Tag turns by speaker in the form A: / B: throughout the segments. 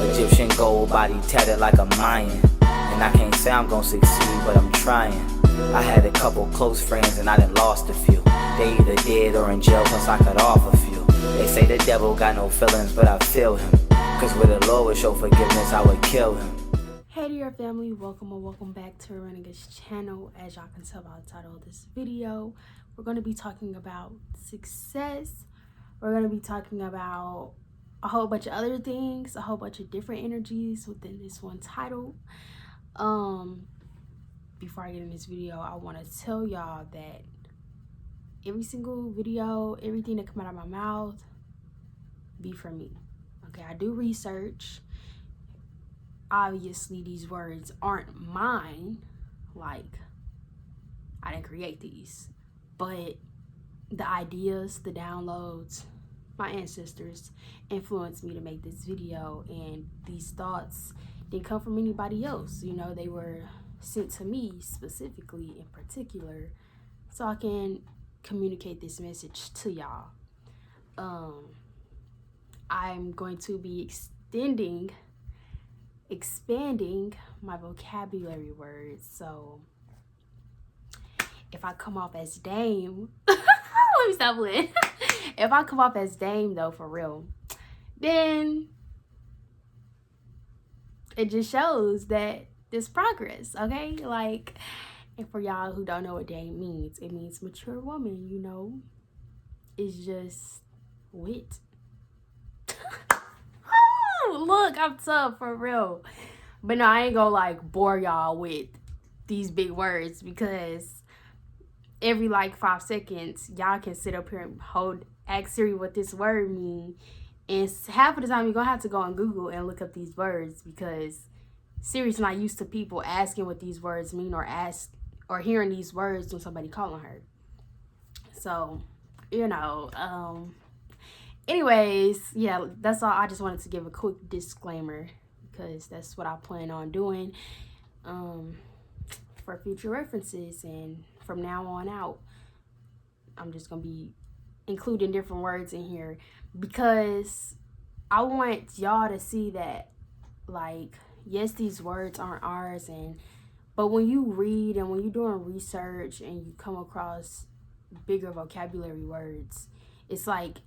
A: Egyptian gold body tatted like a Mayan. And I can't say I'm gonna succeed, but I'm trying. I had a couple close friends and I done lost a few. They either dead or in jail cause I cut off a few. They say the devil got no feelings, but I feel him. Cause with the Lord would show forgiveness, I would kill him.
B: Hey dear family, welcome or welcome back to Renegade's channel. As y'all can tell by the title of this video, we're going to be talking about success. We're going to be talking about a whole bunch of other things, a whole bunch of different energies within this one title. Before I get in this video, I want to tell y'all that every single video, everything that come out of my mouth, be for me. Okay, I do research. Obviously, these words aren't mine. Like, I didn't create these. But the ideas, the downloads, my ancestors influenced me to make this video. And these thoughts didn't come from anybody else. You know, they were sent to me specifically, in particular, so I can communicate this message to y'all. I'm going to be expanding my vocabulary words. So if I come off as Dame, let me stop playing. If I come off as Dame though, for real, then it just shows that there's progress, okay? Like, and for y'all who don't know what Dame means, it means mature woman, you know? It's just wit. Look, I'm tough, for real. But no, I ain't gonna like bore y'all with these big words, because every like 5 seconds y'all can sit up here and ask Siri what this word mean, and half of the time you're gonna have to go on Google and look up these words, because Siri's not used to people asking what these words mean or hearing these words when somebody calling her. So, you know, anyways, yeah, that's all. I just wanted to give a quick disclaimer, because that's what I plan on doing for future references. And from now on out, I'm just going to be including different words in here, because I want y'all to see that, like, yes, these words aren't ours, but when you read and when you're doing research and you come across bigger vocabulary words, it's like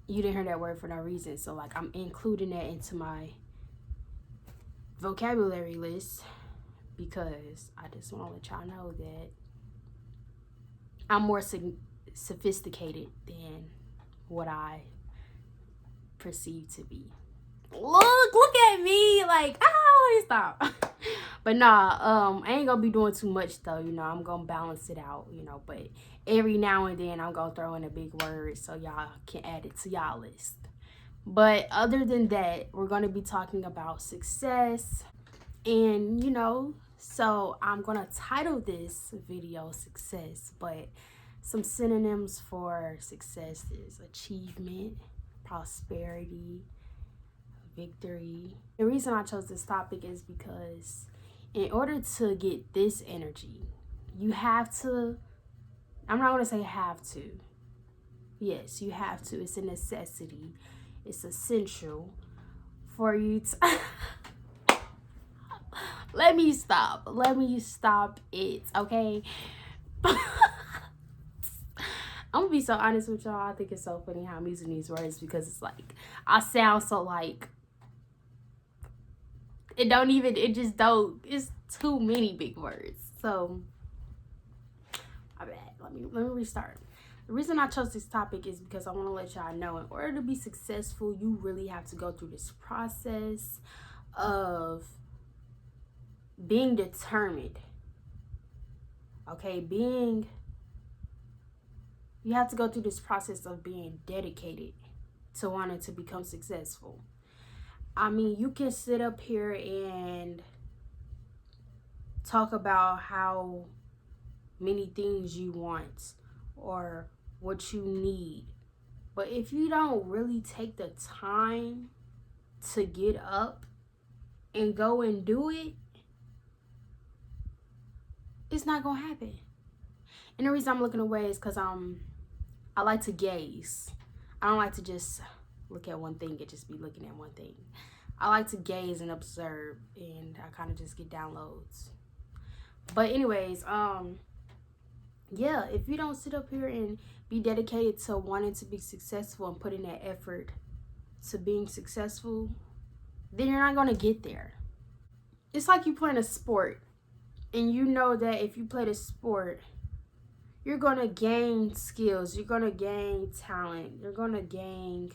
B: you didn't hear that word for no reason. So like, I'm including that into my vocabulary list, because I just want to let y'all know that I'm more sophisticated than what I perceive to be. Look at me, like, stop. But nah, I ain't gonna be doing too much though, you know. I'm gonna balance it out, you know, but every now and then I'm gonna throw in a big word so y'all can add it to y'all list. But other than that, we're gonna be talking about success. And you know, so I'm gonna title this video Success, but some synonyms for success is achievement, prosperity, victory. The reason I chose this topic is because in order to get this energy, you have to, I'm not going to say have to. Yes, you have to. It's a necessity. It's essential for you to let me stop it, okay? I'm gonna be so honest with y'all. I think it's so funny how I'm using these words, because it's like I sound so like it's too many big words. So my bad. Let me restart. The reason I chose this topic is because I want to let y'all know, in order to be successful, you really have to go through this process of being determined. Okay, you have to go through this process of being dedicated to wanting to become successful. I mean, you can sit up here and talk about how many things you want or what you need, but if you don't really take the time to get up and go and do it, it's not gonna happen. And the reason I'm looking away is because I like to gaze. I don't like to just look at one thing and just be looking at one thing. I like to gaze and observe, and I kind of just get downloads. But anyways, yeah, if you don't sit up here and be dedicated to wanting to be successful and put in that effort to being successful, then you're not going to get there. It's like you playing a sport, and you know that if you play the sport, you're going to gain skills, you're going to gain talent, you're going to gain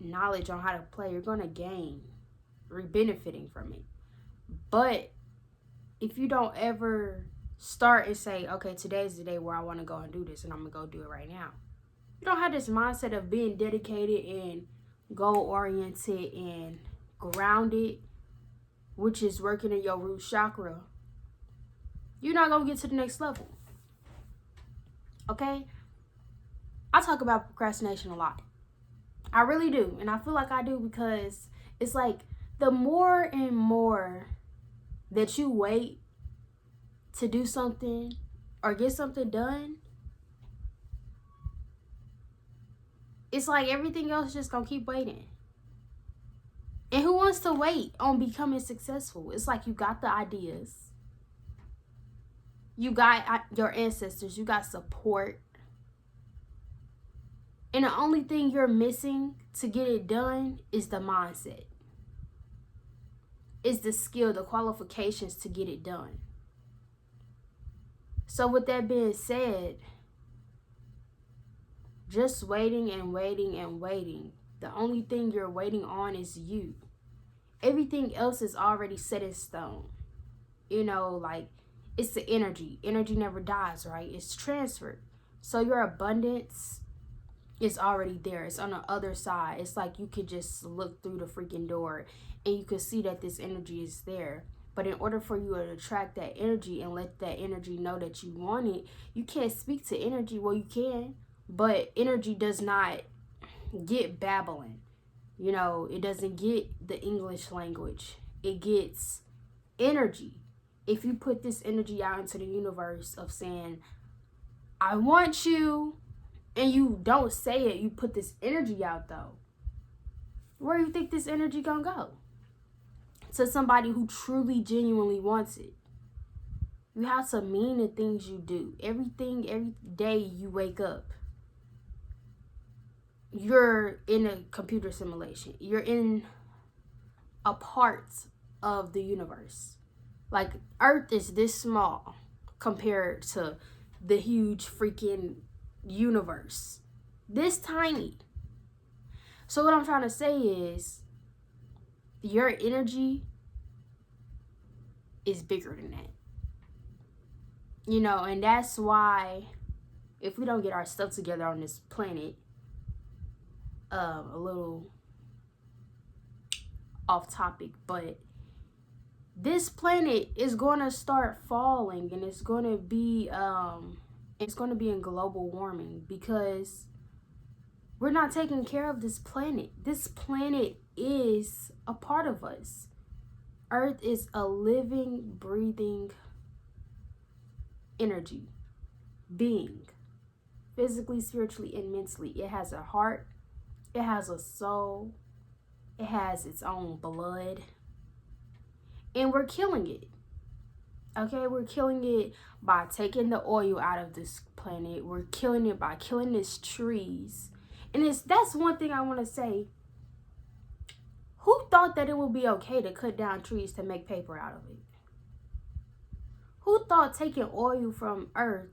B: knowledge on how to play, you're going to gain, you're benefiting from it. But if you don't ever start and say, okay, today's the day where I want to go and do this, and I'm going to go do it right now. You don't have this mindset of being dedicated and goal-oriented and grounded, which is working in your root chakra. You're not going to get to the next level. Okay? I talk about procrastination a lot. I really do. And I feel like I do because it's like the more and more that you wait to do something or get something done, it's like everything else just gonna keep waiting. And who wants to wait on becoming successful? It's like you got the ideas, you got your ancestors, you got support, and the only thing you're missing to get it done is the mindset, is the skill, the qualifications to get it done. So with that being said, just waiting and waiting and waiting. The only thing you're waiting on is you. Everything else is already set in stone. You know, like, it's the energy. Energy never dies, right? It's transferred. So your abundance is already there. It's on the other side. It's like you could just look through the freaking door and you could see that this energy is there. But in order for you to attract that energy and let that energy know that you want it, you can't speak to energy. Well, you can, but energy does not get babbling. You know, it doesn't get the English language. It gets energy. If you put this energy out into the universe of saying, I want you, and you don't say it, you put this energy out though, where do you think this energy gonna go? To somebody who truly, genuinely wants it. You have to mean the things you do. Every day you wake up, you're in a computer simulation. You're in a part of the universe. Like, Earth is this small compared to the huge freaking universe. This tiny. So what I'm trying to say is, your energy is bigger than that. You know, and that's why if we don't get our stuff together on this planet, a little off topic, but this planet is going to start falling, and it's going to be in global warming because we're not taking care of this planet. This planet is a part of us. Earth is a living, breathing energy, being, physically, spiritually, and mentally. It has a heart, it has a soul, it has its own blood, and we're killing it. Okay, we're killing it by taking the oil out of this planet. We're killing it by killing its trees. And that's one thing I want to say. Who thought that it would be okay to cut down trees to make paper out of it? Who thought taking oil from Earth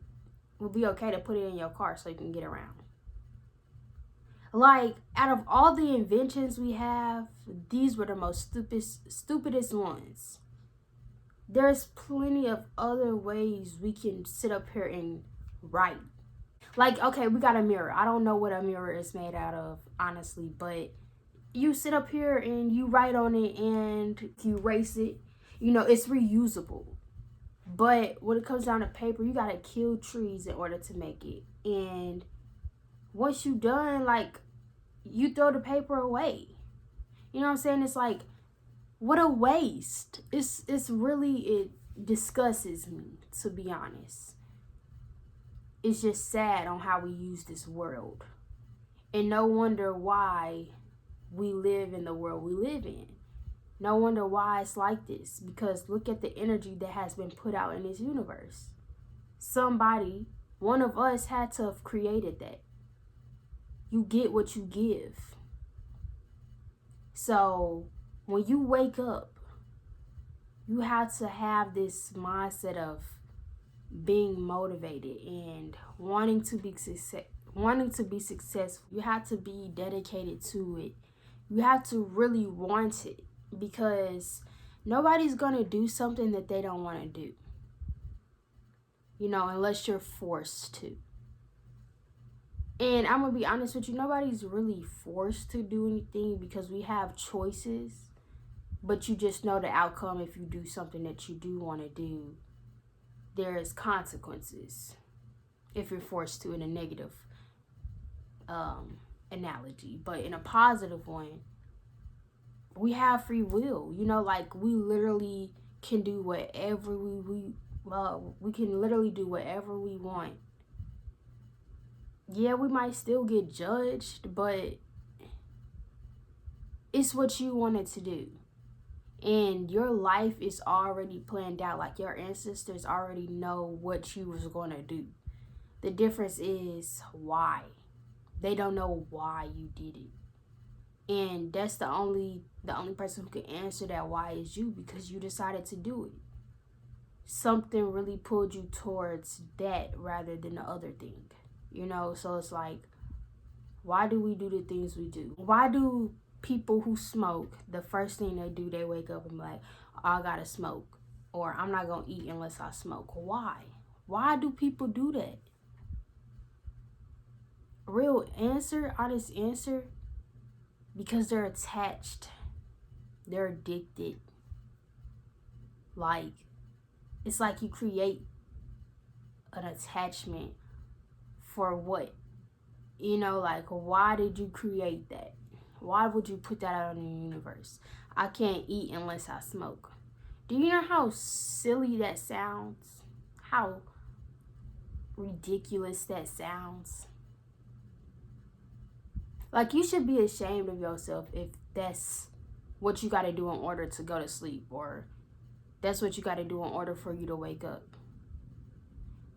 B: would be okay to put it in your car so you can get around? Like, out of all the inventions we have, these were the most stupidest ones. There's plenty of other ways we can sit up here and write. Like, okay, we got a mirror. I don't know what a mirror is made out of, honestly, but you sit up here and you write on it and you erase it. You know, it's reusable. But when it comes down to paper, you gotta kill trees in order to make it. And once you done, like, you throw the paper away. You know what I'm saying? It's like, what a waste. It disgusts me, to be honest. It's just sad on how we use this world. And no wonder why we live in the world we live in. No wonder why it's like this, because look at the energy that has been put out in this universe. Somebody, one of us, had to have created that. You get what you give. So when you wake up, you have to have this mindset of being motivated and wanting to be successful. You have to be dedicated to it. You have to really want it, because nobody's gonna do something that they don't want to do, unless you're forced to. And I'm gonna be honest with you, nobody's really forced to do anything, because we have choices, but you just know the outcome. If you do something that you do want to do, there's consequences if you're forced to, in a negative analogy. But in a positive one, we have free will. Like, we literally can do whatever we can literally do whatever we want. Yeah, we might still get judged, but it's what you wanted to do. And your life is already planned out. Like, your ancestors already know what you was going to do. The difference is why. They don't know why you did it. And that's the only person who can answer that why is you, because you decided to do it. Something really pulled you towards that rather than the other thing. So it's like, why do we do the things we do? Why do people who smoke, the first thing they do, they wake up and be like, oh, I gotta smoke, or I'm not gonna eat unless I smoke? Why do people do that? Real answer, honest answer, because they're attached. They're addicted. Like, it's like you create an attachment for what? Like, why did you create that? Why would you put that out in the universe? I can't eat unless I smoke. Do you know how silly that sounds? How ridiculous that sounds? Like, you should be ashamed of yourself if that's what you got to do in order to go to sleep, or that's what you got to do in order for you to wake up.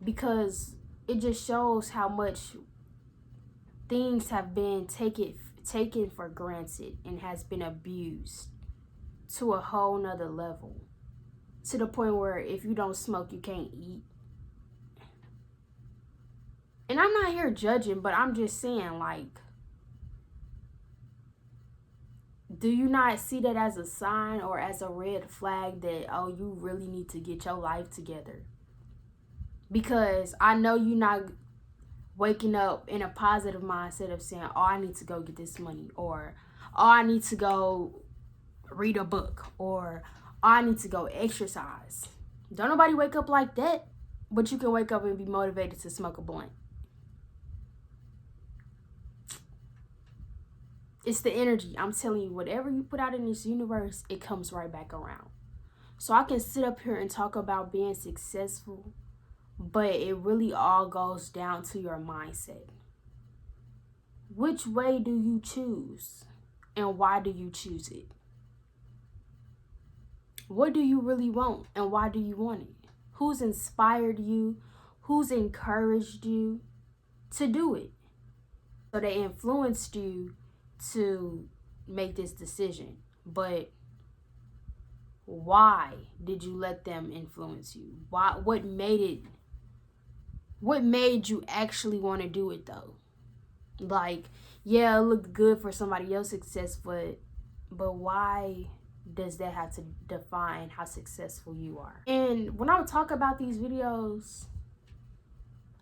B: Because it just shows how much things have been taken for granted and has been abused to a whole nother level, to the point where if you don't smoke, you can't eat. And I'm not here judging, but I'm just saying, like, do you not see that as a sign or as a red flag that, oh, you really need to get your life together? Because I know you're not waking up in a positive mindset of saying, oh, I need to go get this money, or oh, I need to go read a book, or oh, I need to go exercise. Don't nobody wake up like that, but you can wake up and be motivated to smoke a blunt. It's the energy. I'm telling you, whatever you put out in this universe, it comes right back around. So I can sit up here and talk about being successful, but it really all goes down to your mindset. Which way do you choose? And why do you choose it? What do you really want? And why do you want it? Who's inspired you? Who's encouraged you to do it? So they influenced you to make this decision. But why did you let them influence you? What made you actually want to do it, though? Like, yeah, it looked good for somebody else's success, but why does that have to define how successful you are? And when I talk about these videos,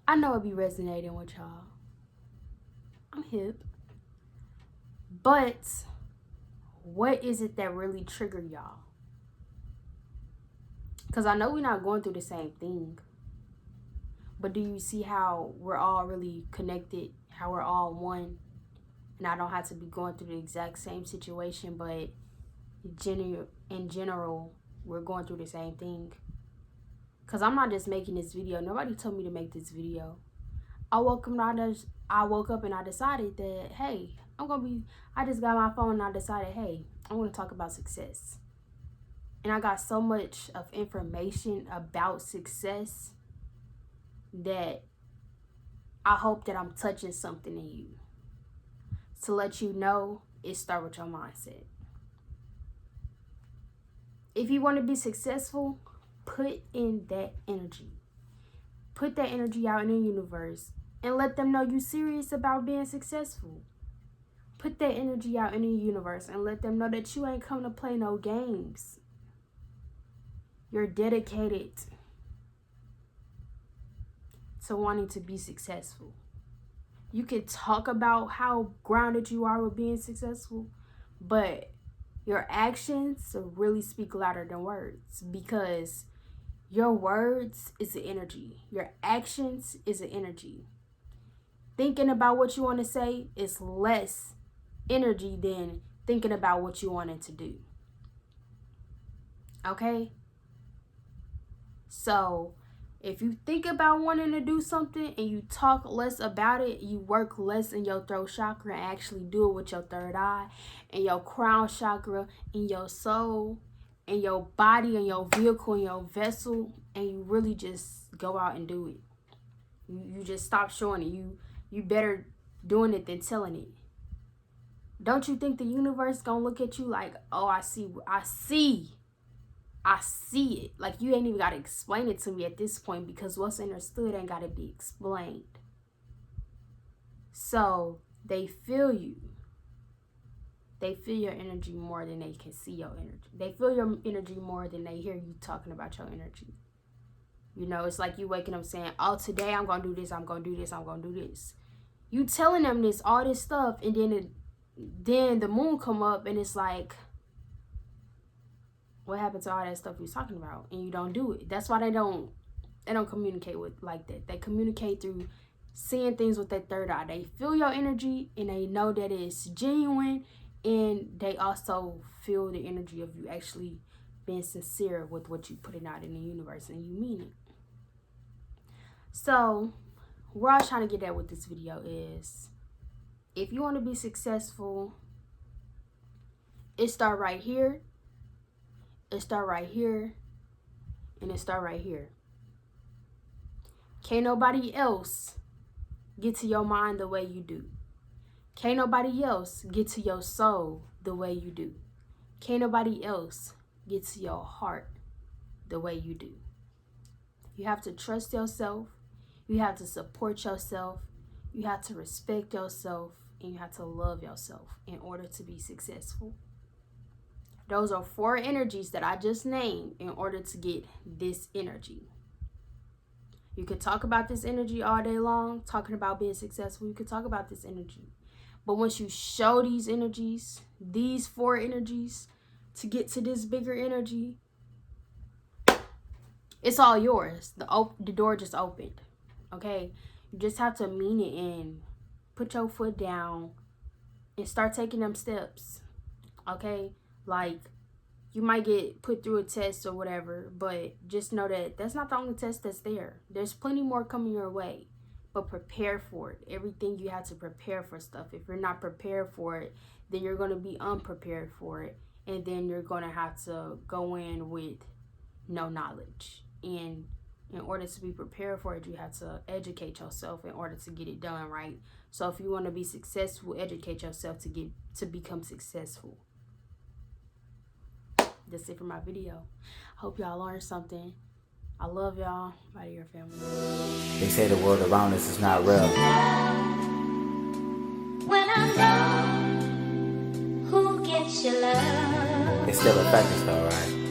B: I know it be resonating with y'all. I'm hip. But what is it that really triggered y'all? Because I know we're not going through the same thing. But do you see how we're all really connected? How we're all one? And I don't have to be going through the exact same situation, but in general, we're going through the same thing. Because I'm not just making this video. Nobody told me to make this video. I woke up and I decided that, hey, I just got my phone and I decided, hey, I want to talk about success. And I got so much of information about success that I hope that I'm touching something in you. To let you know, it starts with your mindset. If you want to be successful, put in that energy. Put that energy out in the universe and let them know you're serious about being successful. Put that energy out in the universe and let them know that you ain't come to play no games. You're dedicated to wanting to be successful. You can talk about how grounded you are with being successful, but your actions really speak louder than words, because your words is the energy. Your actions is the energy. Thinking about what you want to say is less energy than thinking about what you wanted to do. Okay? So, if you think about wanting to do something and you talk less about it, you work less in your throat chakra and actually do it with your third eye and your crown chakra and your soul and your body and your vehicle and your vessel, and you really just go out and do it. You just stop showing it. You better doing it than telling it. Don't you think the universe gonna look at you like, oh, I see it. Like, you ain't even got to explain it to me at this point, because what's understood ain't got to be explained. So they feel you. They feel your energy more than they can see your energy. They feel your energy more than they hear you talking about your energy. You know, it's like you waking up saying, oh, today I'm going to do this, I'm going to do this, I'm going to do this. You telling them this, all this stuff, and then the moon come up and it's like, what happened to all that stuff you was talking about? And you don't do it. That's why they don't communicate with like that. They communicate through seeing things with their third eye. They feel your energy and they know that it's genuine, and they also feel the energy of you actually being sincere with what you putting out in the universe and you mean it. So where I was trying to get at with this video is, if you want to be successful, it start right here. It start right here, and it start right here. Can't nobody else get to your mind the way you do. Can't nobody else get to your soul the way you do. Can't nobody else get to your heart the way you do. You have to trust yourself. You have to support yourself. You have to respect yourself, and you have to love yourself in order to be successful. Those are 4 energies that I just named in order to get this energy. You could talk about this energy all day long, talking about being successful. You could talk about this energy. But once you show these energies, these 4 energies, to get to this bigger energy, it's all yours. The door just opened. Okay? You just have to mean it and put your foot down and start taking them steps. Okay? Like, you might get put through a test or whatever, but just know that that's not the only test that's there. There's plenty more coming your way, but prepare for it. Everything you have to prepare for stuff. If you're not prepared for it, then you're going to be unprepared for it, and then you're going to have to go in with no knowledge. And in order to be prepared for it, you have to educate yourself in order to get it done right. So if you want to be successful, educate yourself to become successful. That's it for my video. Hope y'all learned something. I love y'all. Out of your family.
A: They say the world around us is not real.
C: When I'm gone, who gets your love?
A: It still affects us though, right?